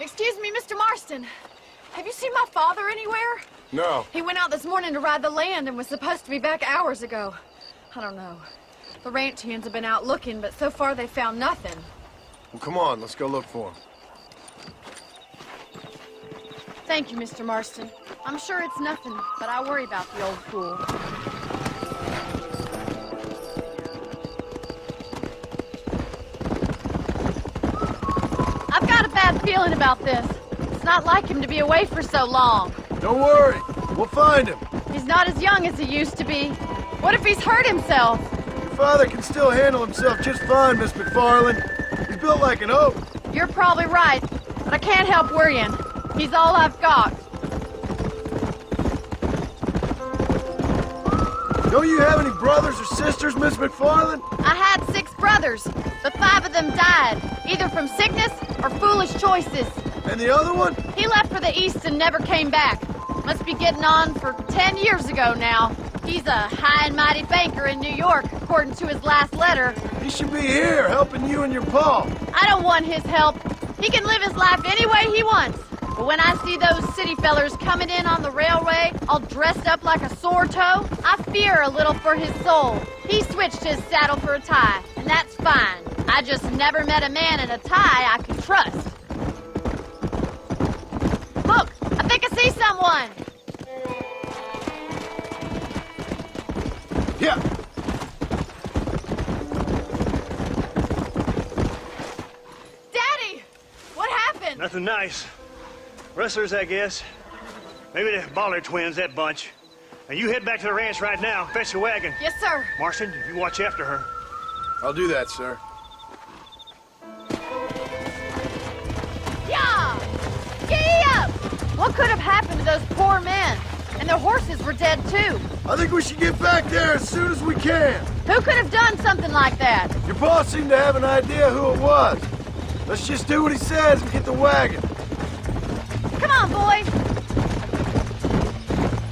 Excuse me, Mr. Marston. Have you seen my father anywhere? No. He went out this morning to ride the land and was supposed to be back hours ago. I don't know. The ranch hands have been out looking, but so far they found nothing. Well, come on, let's go look for him. Thank you, Mr. Marston. I'm sure it's nothing, but I worry about the old fool. I've got a bad feeling about this. It's not like him to be away for so long. Don't worry, we'll find him. He's not as young as he used to be. What if he's hurt himself? Your father can still handle himself just fine, Miss McFarland. He's built like an oak. You're probably right, but I can't help worrying. He's all I've got. Don't you have any brothers or sisters, Miss McFarland? I had 6 brothers, but 5 of them died, either from sickness or foolish choices. And the other one? He left for the east and never came back. Must be getting on for 10 years ago now. He's a high and mighty banker in New York, according to his last letter. He should be here, helping you and your pa. I don't want his help. He can live his life any way he wants. But when I see those city fellers coming in on the railway, all dressed up like a sore toe, I fear a little for his soul. He switched his saddle for a tie, and that's fine. I just never met a man in a tie I could trust. Look, I think I see someone. Yeah. Daddy! What happened? Nothing nice. Rustlers, I guess. Maybe the Bollard twins, that bunch. Now you head back to the ranch right now, fetch the wagon. Yes, sir. Marston, you watch after her. I'll do that, sir. Yeah! Giddy up! What could have happened to those poor men? And their horses were dead, too. I think we should get back there as soon as we can. Who could have done something like that? Your boss seemed to have an idea who it was. Let's just do what he says and get the wagon. Come on, boys!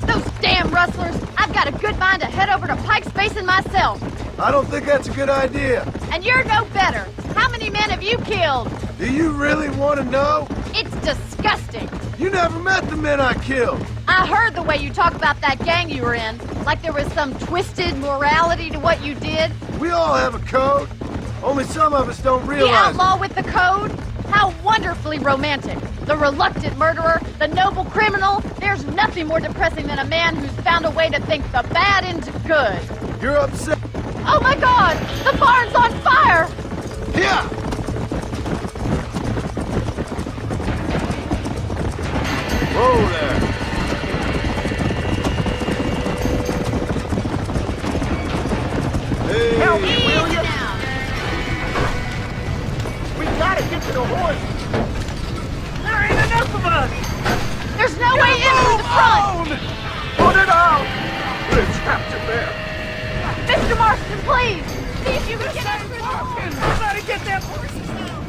Those damn rustlers! I've got a good mind to head over to Pike's Basin myself. I don't think that's a good idea. And you're no better. How many men have you killed? Do you really want to know? It's disgusting. You never met the men I killed. I heard the way you talk about that gang you were in, like there was some twisted morality to what you did. We all have a code. Only some of us don't The realize outlaw with the code? How wonderfully romantic. The reluctant murderer, the noble criminal. There's nothing more depressing than a man who's found a way to think the bad into good. it. You're upset. Oh my God! The barn's on fire! Yeah! Whoa there. Hey. Help me, will Easy you? now. We gotta get to the horse. There ain't enough of us. There's no way in through the front! Put it out. We're trapped in there. Mr. Marston, please! See if you can get out through the front! Somebody get that horses down.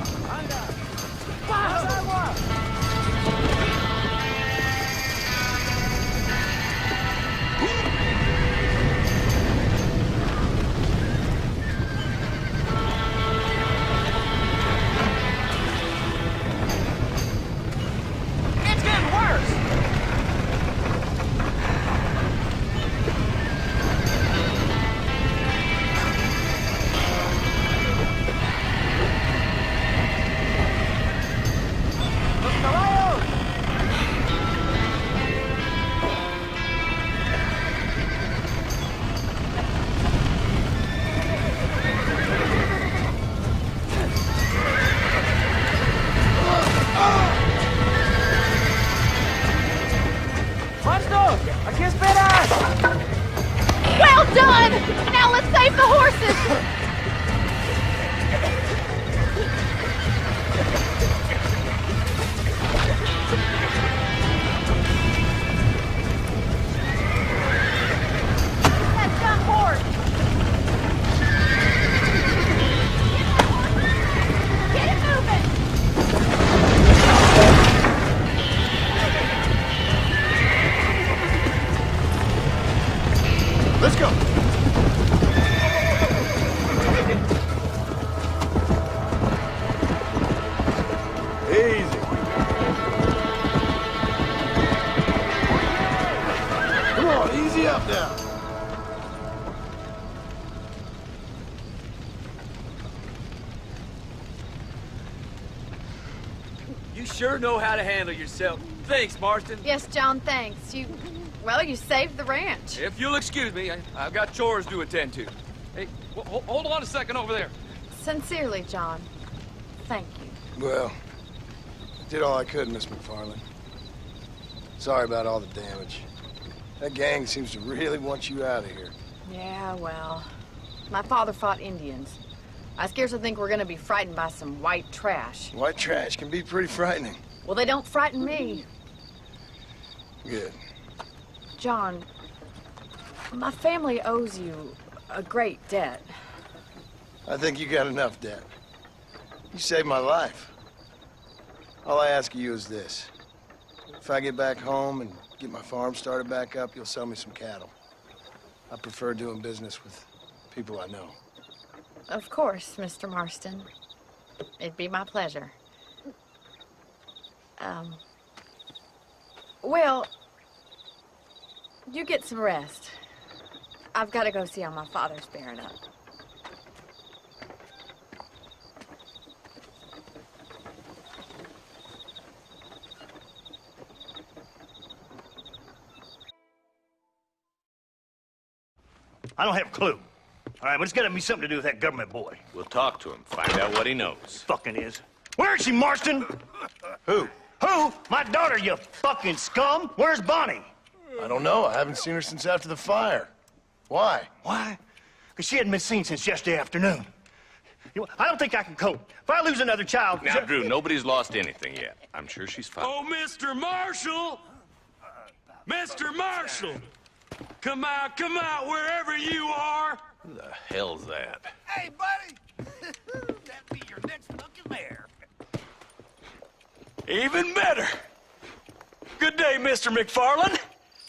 It's getting worse. Los caballos. Marston, aquí esperas. Well done! Now let's save the horses! That dumb horse! Get it moving! Let's go. Easy. Giddy up now. You sure know how to handle yourself. Thanks, Marston. Yes, John, thanks. Well, you saved the ranch. If you'll excuse me, I've got chores to attend to. Hey, hold on a second over there. Sincerely, John. Thank you. Well, I did all I could, Miss McFarland. Sorry about all the damage. That gang seems to really want you out of here. Yeah, well, my father fought Indians. I scarcely think we're gonna be frightened by some white trash. White trash can be pretty frightening. Well, they don't frighten me. Good. John, my family owes you a great debt. I think you got enough debt. You saved my life. All I ask of you is this. If I get back home and get my farm started back up, you'll sell me some cattle. I prefer doing business with people I know. Of course, Mr. Marston. It'd be my pleasure. Well, you get some rest. I've got to go see how my father's bearing up. I don't have a clue. All right, but it's got to be something to do with that government boy. We'll talk to him, find out what he knows. Fucking is. Where is she, Marston? Who? Who? My daughter, you fucking scum. Where's Bonnie? I don't know. I haven't seen her since after the fire. Why? Why? Because she hadn't been seen since yesterday afternoon. I don't think I can cope. If I lose another child... Now, Drew, nobody's lost anything yet. I'm sure she's fine. Oh, Mr. Marshall! Mr. Marshall! Come out, wherever you are! Who the hell's that? Hey, buddy! That be your next fucking mayor. Even better! Good day, Mr. McFarland.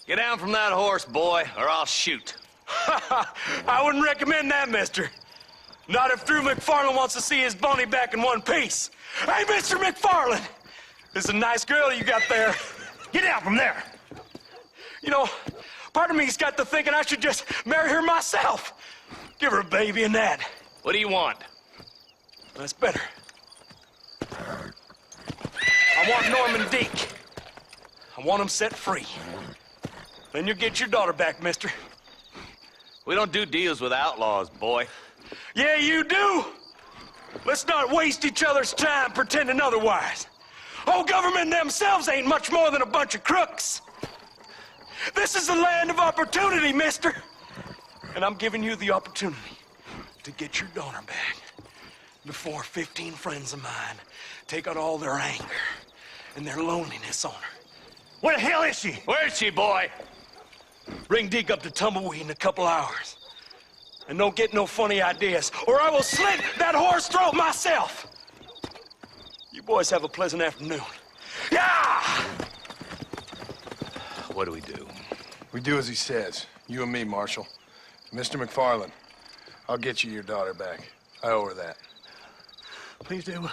Get down from that horse, boy, or I'll shoot. I wouldn't recommend that, mister. Not if Drew McFarland wants to see his Bonnie back in one piece. Hey, Mr. McFarland! This is a nice girl you got there. Get down from there! You know, part of me's got to thinking I should just marry her myself. Give her a baby and that. What do you want? That's better. I want Norman Deke. I want him set free. Then you'll get your daughter back, mister. We don't do deals with outlaws, boy. Yeah, you do. Let's not waste each other's time pretending otherwise. Old government themselves ain't much more than a bunch of crooks. This is the land of opportunity, mister. And I'm giving you the opportunity to get your daughter back before 15 friends of mine take out all their anger and their loneliness on her. Where the hell is she? Where is she, boy? Bring Deke up to Tumbleweed in a couple hours. And don't get no funny ideas, or I will slit that horse throat myself. You boys have a pleasant afternoon. Yeah! What do we do? We do as he says. You and me, Marshal. Mr. McFarland, I'll get you your daughter back. I owe her that. Please do.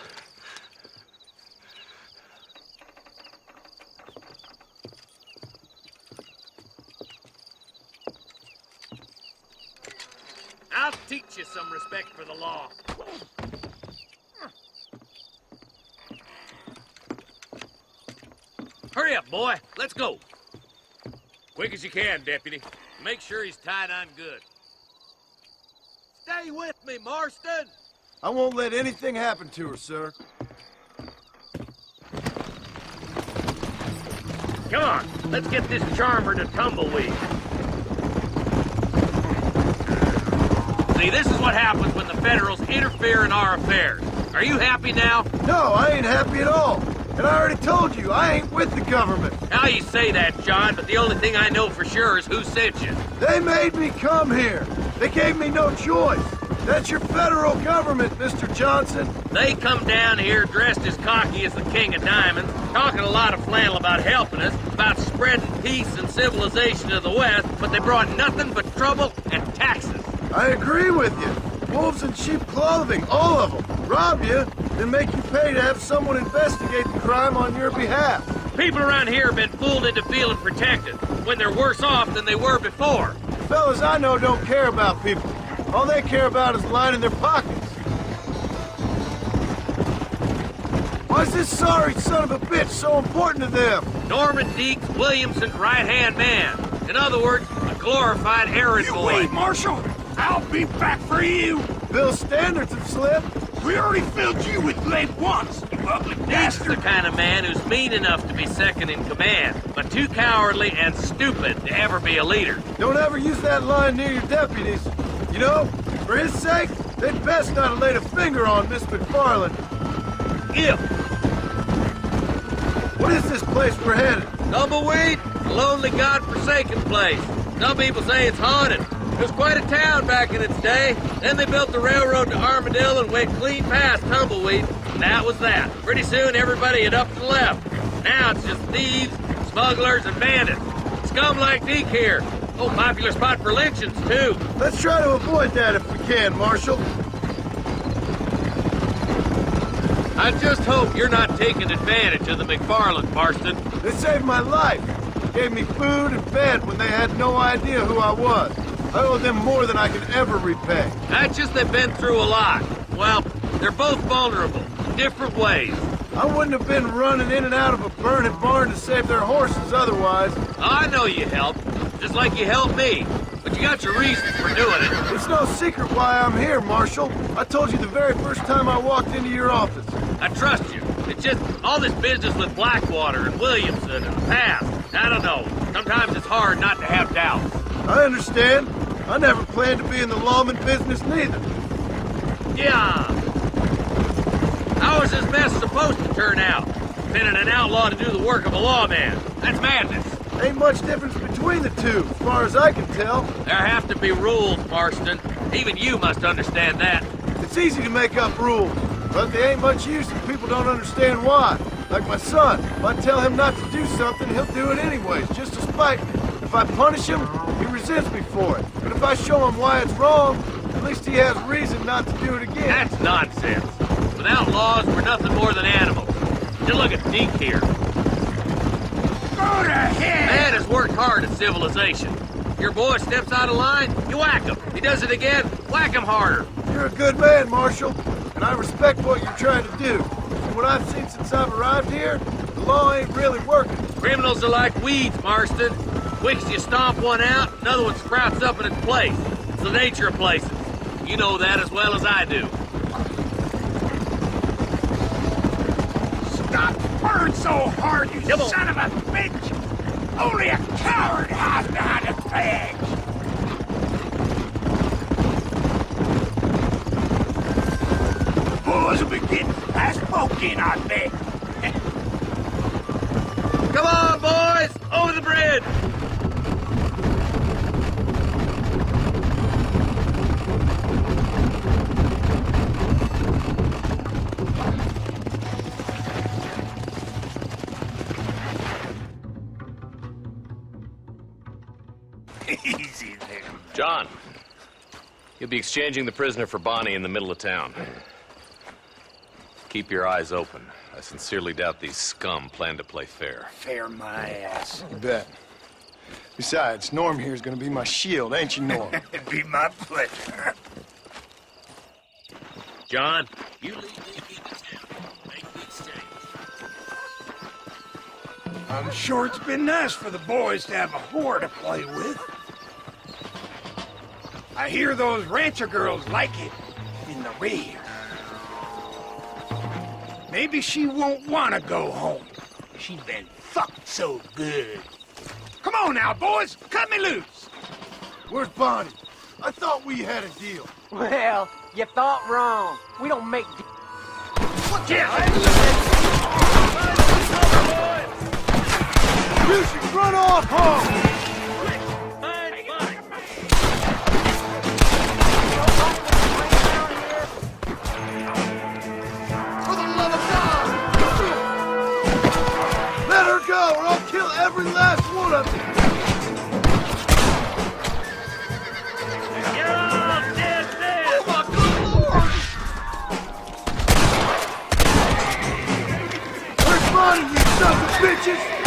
I'll teach you some respect for the law. Hurry up, boy. Let's go. Quick as you can, Deputy. Make sure he's tied on good. Stay with me, Marston. I won't let anything happen to her, sir. Come on, let's get this charmer to Tumbleweed. See, this is what happens when the Federals interfere in our affairs. Are you happy now? No, I ain't happy at all. And I already told you, I ain't with the government. Now you say that, John, but the only thing I know for sure is who sent you. They made me come here. They gave me no choice. That's your federal government, Mr. Johnson. They come down here dressed as cocky as the King of Diamonds, talking a lot of flannel about helping us, about spreading peace and civilization to the West, but they brought nothing but trouble and taxes. I agree with you. Wolves in sheep clothing, all of them. Rob you, then make you pay to have someone investigate the crime on your behalf. People around here have been fooled into feeling protected when they're worse off than they were before. Fellas I know don't care about people. All they care about is lining their pockets. Why is this sorry son of a bitch so important to them? Norman Deeks Williamson's right-hand man. In other words, a glorified errand You boy. wait, Marshal. I'll be back for you. Bill's standards have slipped. We already filled you with lead once, you ugly Deeks is the bastard. kind of man who's mean enough to be second in command, but too cowardly and stupid to ever be a leader. Don't ever use that line near your deputies. You know, for his sake, they'd best not have laid a finger on Miss McFarland. If What is this place we're headed? Tumbleweed, a lonely, god-forsaken place. Some people say it's haunted. It was quite a town back in its day. Then they built the railroad to Armadillo and went clean past Tumbleweed. And that was that. Pretty soon everybody had up and left. Now it's just thieves, smugglers, and bandits. Scum like Deke here. Oh, popular spot for lynchings, too. Let's try to avoid that if we can, Marshal. I just hope you're not taking advantage of the McFarland, Marston. They saved my life. Gave me food and bed when they had no idea who I was. I owe them more than I can ever repay. That's just they've been through a lot. Well, they're both vulnerable, in different ways. I wouldn't have been running in and out of a burning barn to save their horses otherwise. I know you helped, just like you helped me. But you got your reasons for doing it. It's no secret why I'm here, Marshal. I told you the very first time I walked into your office. I trust you. It's just all this business with Blackwater and Williamson and the past. I don't know. Sometimes it's hard not to have doubts. I understand. I never planned to be in the lawman business neither. Yeah. How is this mess supposed to turn out? Pinning an outlaw to do the work of a lawman. That's madness. Ain't much difference between the two, as far as I can tell. There have to be rules, Marston. Even you must understand that. It's easy to make up rules, but they ain't much use if people don't understand why. Like my son. If I tell him not to do something, he'll do it anyways, just to spite me. If I punish him, he resents me for it. But if I show him why it's wrong, at least he has reason not to do it again. That's nonsense. Without laws, we're nothing more than animals. Just look at Deke here. Go to hell. Man has worked hard at civilization. Your boy steps out of line, you whack him. He does it again, whack him harder. You're a good man, Marshal, and I respect what you're trying to do. From what I've seen since I've arrived here, the law ain't really working. Criminals are like weeds, Marston. Quick as you stomp one out, another one sprouts up in its place. It's the nature of places. You know that as well as I do. Stop purring so hard, you Come on. son of a bitch! Only a coward hides behind a badge! The boys will be getting fast smoking, I bet. Come on, boys! Over the bridge! Easy there. John, you'll be exchanging the prisoner for Bonnie in the middle of town. Keep your eyes open. I sincerely doubt these scum plan to play fair. Fair my ass. You bet. Besides, Norm here's gonna be my shield, ain't you, Norm? It'd be my pleasure. John, you lead Deke into town. Make the exchange. I'm sure it's been nice for the boys to have a whore to play with. I hear those rancher girls like it in the rear. Maybe she won't want to go home. She's been fucked so good. Come on now, boys. Cut me loose. Where's Bonnie? I thought we had a deal. Well, you thought wrong. We don't make You should run off home! For the love of God! Let her go, or I'll kill every last one of you! Oh my good Lord! Where's Bonnie, you sons of bitches?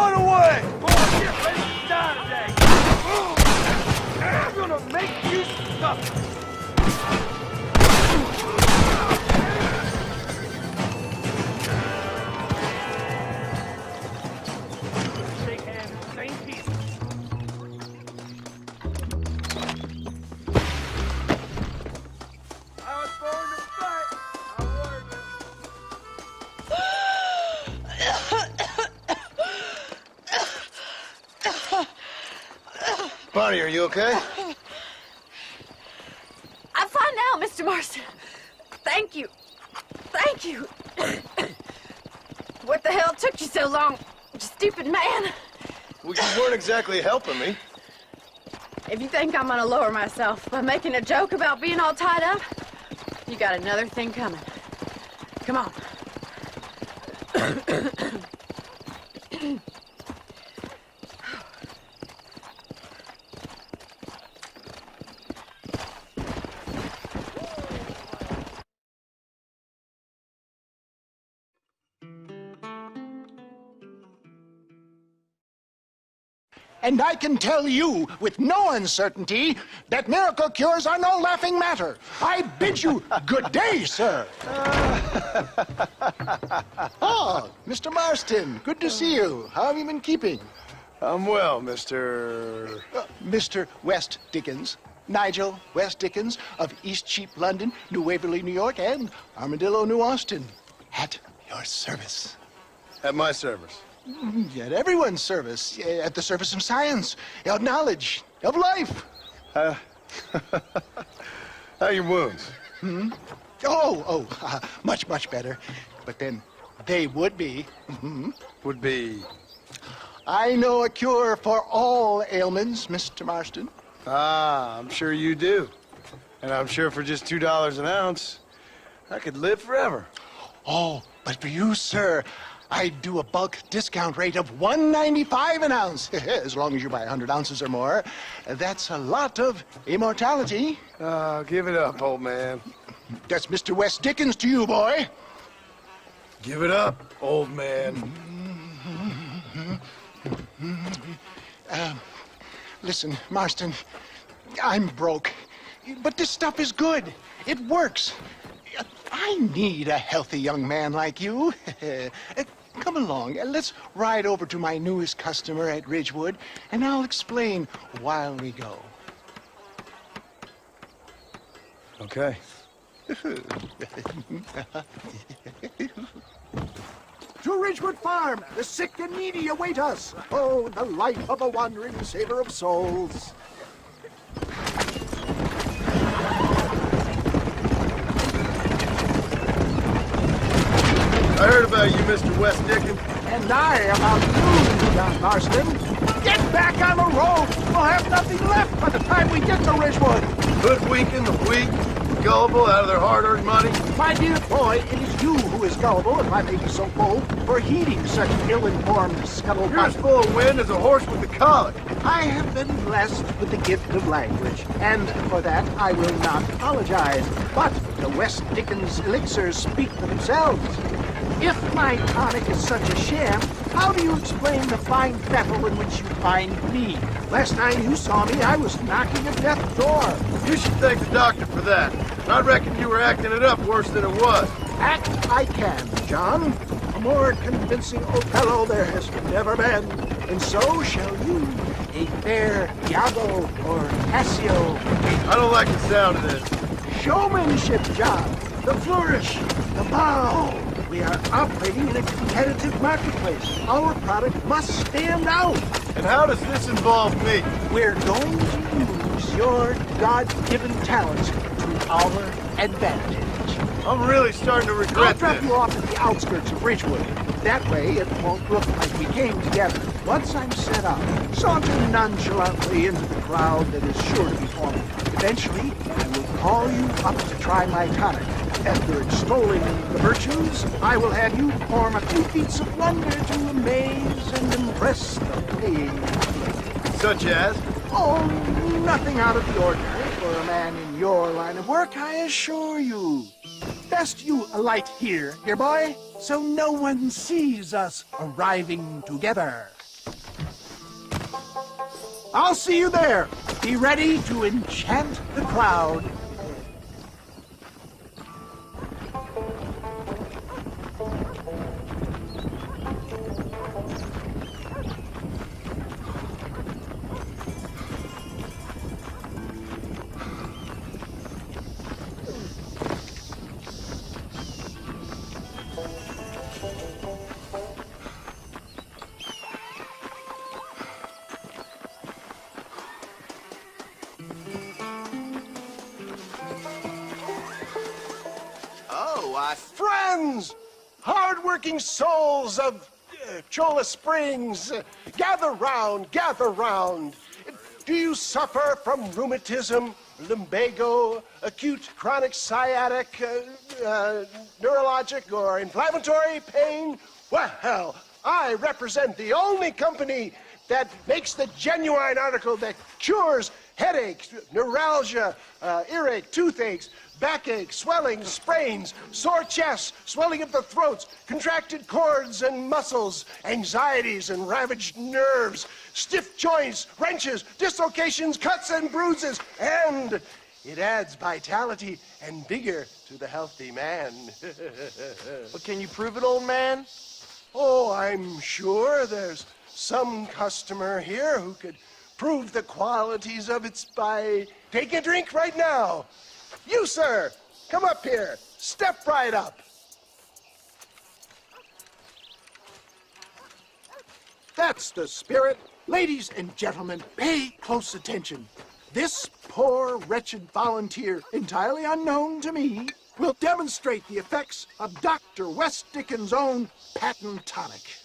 run away! Bullshit, ready to die today! I'm gonna make you suffer! Shake hands, same piece. I was born to fight. I learned it. Bonnie, are you okay? I'm fine now, Mr. Marston. Thank you. Thank you. What the hell took you so long, stupid man? Well, you weren't exactly helping me. If you think I'm gonna lower myself by making a joke about being all tied up, you got another thing coming. Come on. And I can tell you with no uncertainty that miracle cures are no laughing matter. I bid you good day, sir. Oh, Mr. Marston, good to see you. How have you been keeping? I'm well, Mr. Mr. West Dickens. Nigel West Dickens of East Cheap, London, New Waverly, New York, and Armadillo, New Austin. At your service. At my service. At everyone's service. At the service of science, of knowledge, of life. How are your wounds? Much, much better. But then they would be. Would be... I know a cure for all ailments, Mr. Marston. Ah, I'm sure you do. And I'm sure for just $2 an ounce, I could live forever. Oh, but for you, sir, I'd do a bulk discount rate of $1.95 an ounce, as long as you buy 100 ounces or more. That's a lot of immortality. Give it up, old man. That's Mr. West Dickens to you, boy. Give it up, old man. Listen, Marston, I'm broke, but this stuff is good. It works. I need a healthy young man like you. Come along, let's ride over to my newest customer at Ridgewood, and I'll explain while we go. Okay. To Ridgewood Farm, the sick and needy await us. Oh, the life of a wandering saver of souls. I heard about you, Mr. West Dickens. And I about you, John Marston. Get back on the road. We'll have nothing left by the time we get to Ridgewood. Hoodwinking the weak, gullible out of their hard-earned money. My dear boy, it is you who is gullible, if I may be so bold, for heeding such ill-informed scuttlebutt. You're as full of wind as a horse with the colic. I have been blessed with the gift of language, and for that I will not apologize. But the West Dickens elixirs speak for themselves. If my tonic is such a sham, how do you explain the fine battle in which you find me? Last time you saw me, I was knocking at death's door. You should thank the doctor for that. I reckon you were acting it up worse than it was. Act I can, John. A more convincing Othello there has never been. And so shall you, a fair Iago or Cassio. I don't like the sound of this. Showmanship, John. The flourish, the bow. We are operating in a competitive marketplace. Our product must stand out. And how does this involve me? We're going to use your God-given talents to our advantage. I'm really starting to I'll regret drop this. you off at the outskirts of Ridgewood. That way, it won't look like we came together. Once I'm set up, saunter nonchalantly into the crowd that is sure to be forming. Eventually, I will call you up to try my tonic. After extolling the virtues, I will have you perform a few feats of wonder to amaze and impress the page. Such as? Oh, nothing out of the ordinary for a man in your line of work, I assure you. Best you alight here, dear boy, so no one sees us arriving together. I'll see you there. Be ready to enchant the crowd. Friends, hard-working souls of Cholla Springs, gather round, gather round. Do you suffer from rheumatism, lumbago, acute chronic sciatic, neurologic, or inflammatory pain? Well, I represent the only company that makes the genuine article that cures headaches, neuralgia, earache, toothaches, backache, swelling, sprains, sore chests, swelling of the throats, contracted cords and muscles, anxieties and ravaged nerves, stiff joints, wrenches, dislocations, cuts and bruises, and it adds vitality and vigor to the healthy man. But can you prove it, old man? Oh, I'm sure there's some customer here who could prove the qualities of it by taking a drink right now. You, sir, come up here. Step right up. That's the spirit. Ladies and gentlemen, pay close attention. This poor, wretched volunteer, entirely unknown to me, will demonstrate the effects of Dr. West Dickens' own patent tonic.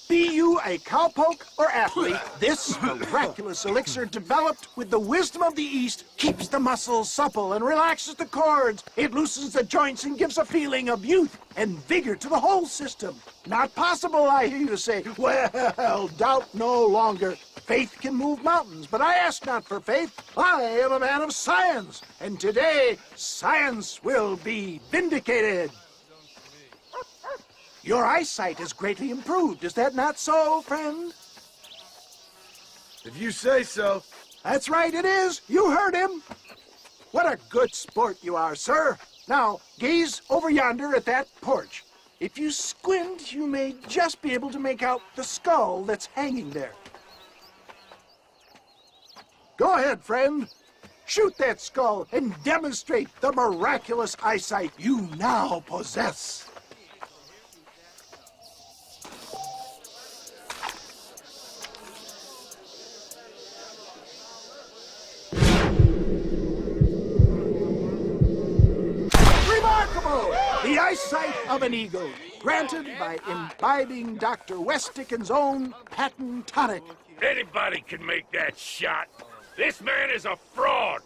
Be you a cowpoke or athlete, this miraculous elixir developed with the wisdom of the East keeps the muscles supple and relaxes the cords. It loosens the joints and gives a feeling of youth and vigor to the whole system. Not possible, I hear you say. Well, doubt no longer. Faith can move mountains, but I ask not for faith. I am a man of science, and today science will be vindicated. Your eyesight has greatly improved. Is that not so, friend? If you say so. That's right, it is. You heard him. What a good sport you are, sir. Now, gaze over yonder at that porch. If you squint, you may just be able to make out the skull that's hanging there. Go ahead, friend. Shoot that skull and demonstrate the miraculous eyesight you now possess. The eyesight of an eagle, granted by imbibing Dr. West Dickens' own patent tonic. Anybody can make that shot. This man is a fraud.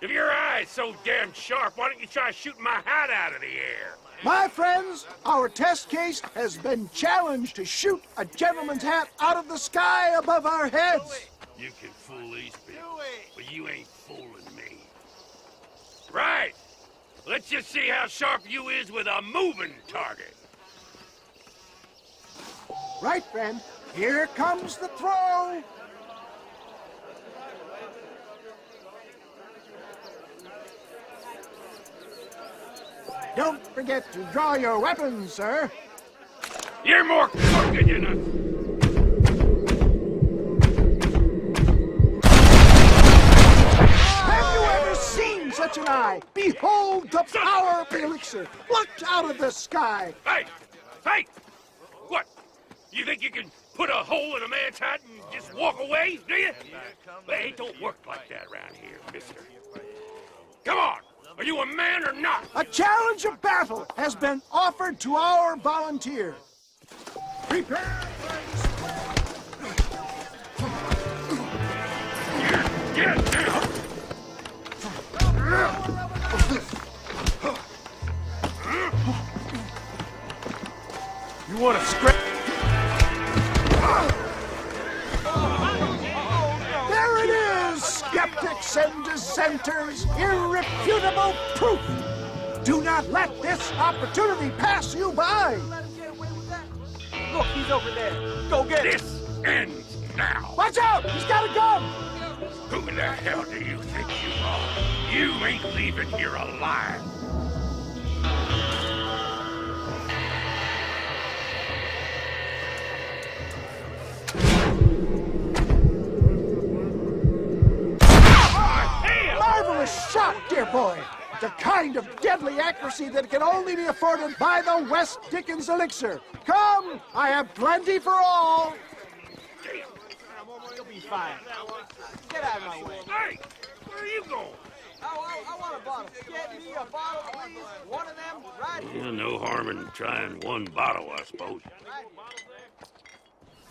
If your eye's so damn sharp, why don't you try shooting my hat out of the air? My friends, our test case has been challenged to shoot a gentleman's hat out of the sky above our heads. You can fool these people, but you ain't fooling me. Right. Let's just see how sharp you is with a moving target. Right, friend. Here comes the throw. Don't forget to draw your weapons, sir. You're more crooked than us. Such an eye. Behold the power of the elixir plucked out of the sky. Hey! Hey! What? You think you can put a hole in a man's hat and just walk away, do you? Well, it don't work like that around here, mister. Come on! Are you a man or not? A challenge of battle has been offered to our volunteer. Prepare! Get down! You want to scrap? There it is! Skeptics and dissenters, irrefutable proof! Do not let this opportunity pass you by! Look, he's over there. Go get him. This ends now. Watch out! He's got a gun! Who the hell do you think you are? You ain't leaving here alive. Marvelous shot, dear boy. The kind of deadly accuracy that can only be afforded by the West Dickens elixir. Come, I have plenty for all. You'll be fine. Get out of my way. Hey, where are you going? I want a bottle. Get me a bottle, please. One of them right here. Yeah, no harm in trying one bottle, I suppose.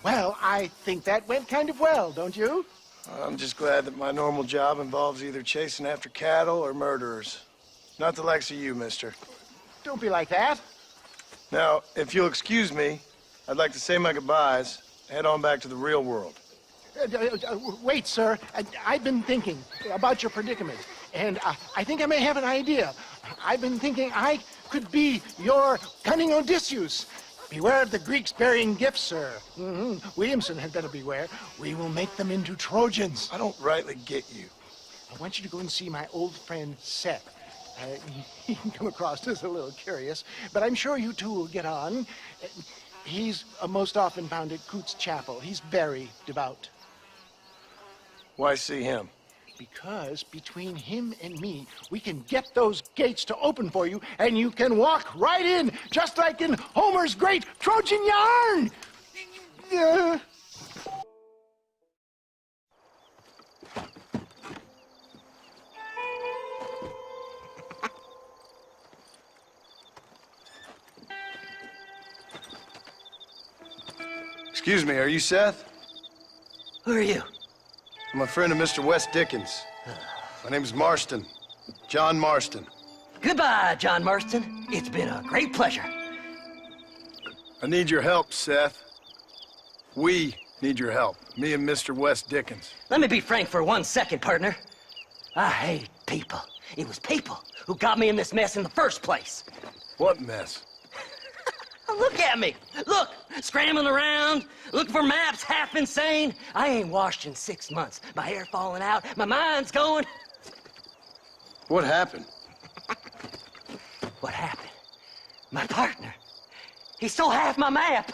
Well, I think that went kind of well, don't you? I'm just glad that my normal job involves either chasing after cattle or murderers. Not the likes of you, mister. Don't be like that. Now, if you'll excuse me, I'd like to say my goodbyes, head on back to the real world. Wait, sir. I've been thinking about your predicament, and I think I may have an idea. I've been thinking I could be your cunning Odysseus. Beware of the Greeks burying gifts, sir. Williamson had better beware. We will make them into Trojans. I don't rightly get you. I want you to go and see my old friend Seth. He can come across as a little curious, but I'm sure you two will get on. He's most often found at Coots Chapel. He's very devout. Why see him? Because between him and me, we can get those gates to open for you, and you can walk right in, just like in Homer's great Trojan yarn! Excuse me, are you Seth? Who are you? I'm a friend of Mr. West Dickens. My name's Marston. John Marston. Goodbye, John Marston. It's been a great pleasure. I need your help, Seth. We need your help. Me and Mr. West Dickens. Let me be frank for 1 second, partner. I hate people. It was people who got me in this mess in the first place. What mess? Look at me. Look, scrambling around, looking for maps, half insane. I ain't washed in 6 months. My hair falling out, my mind's going. What happened? What happened? My partner. He stole half my map.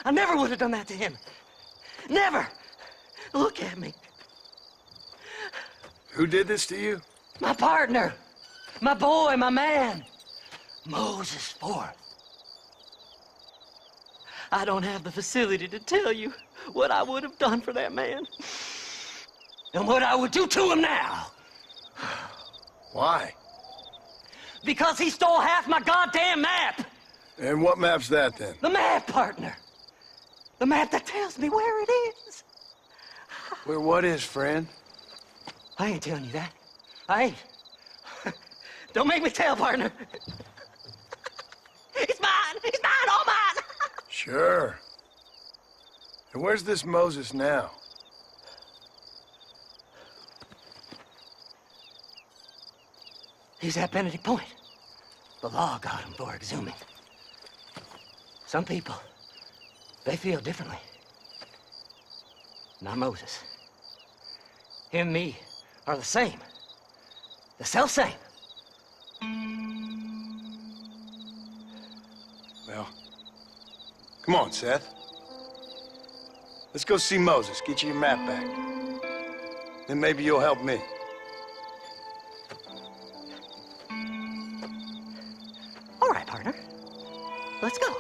I never would have done that to him. Never. Look at me. Who did this to you? My partner. My boy, my man. Moses Forth. I don't have the facility to tell you what I would have done for that man. And what I would do to him now. Why? Because he stole half my goddamn map. And what map's that, then? The map, partner. The map that tells me where it is. Where what is, friend? I ain't telling you that. I ain't. Don't make me tell, partner. It's mine. It's mine, all mine. Sure. And where's this Moses now? He's at Benedict Point. The law got him for exhuming. Some people, they feel differently. Not Moses. Him and me are the same. The self-same. Well, come on, Seth. Let's go see Moses, get you your map back. Then maybe you'll help me. All right, partner. Let's go.